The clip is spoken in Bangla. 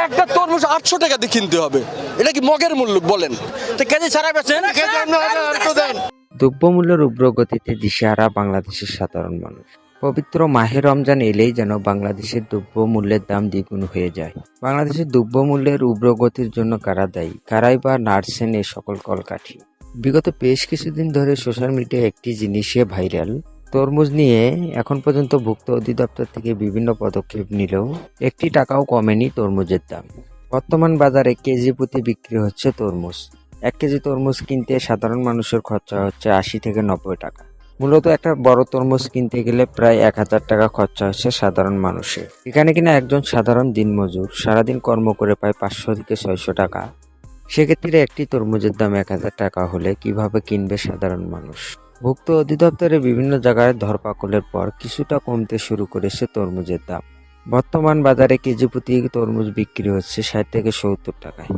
একটা তরমুজ 800 টাকা দিয়ে কিনতে হবে, এটা কি মগের মূল্য বলেন? তো কেজি ছাড়া বেচেন, দ্রব্যমূল্যের উগ্রগতিতে দিশেহারা বাংলাদেশের সাধারণ মানুষ। পবিত্র মাহে রমজান এলেই যেন বাংলাদেশের দ্রব্যমূল্যের দাম দ্বিগুণ হয়ে যায়। বাংলাদেশের দ্রব্যমূল্যের উগ্রগতির জন্য কারা দায়ী, কারাই বা নাড়ছেন এ সকল কলকাঠি? বিগত বেশ কিছুদিন ধরে সোশ্যাল মিডিয়ায় একটি জিনিসে ভাইরাল। তরমুজ নিয়ে এখন পর্যন্ত ভুক্ত অধিদপ্তর থেকে বিভিন্ন পদক্ষেপ নিলেও একটি টাকাও কমেনি তরমুজের দাম। বর্তমান বাজারে কেজি প্রতি বিক্রি হচ্ছে তরমুজ। 1 কেজি তরমুজ কিনতে সাধারণ মানুষের খরচা হচ্ছে 80 থেকে 90 টাকা। মূলত একটা বড় তরমুজ কিনতে গেলে প্রায় 1000 টাকা খরচা হচ্ছে সাধারণ মানুষের। এখানে কিনা একজন সাধারণ দিনমজুর সারাদিন কর্ম করে পায় 500 থেকে 600 টাকা। সেক্ষেত্রে একটি তরমুজের দাম 1000 টাকা হলে কিভাবে কিনবে সাধারণ মানুষ? ভুক্ত অধিদপ্তরে বিভিন্ন জায়গায় ধরপাকলের পর কিছুটা কমতে শুরু করেছে তরমুজের দাম। বর্তমান বাজারে কেজি প্রতি তরমুজ বিক্রি হচ্ছে 60 থেকে 70 টাকায়।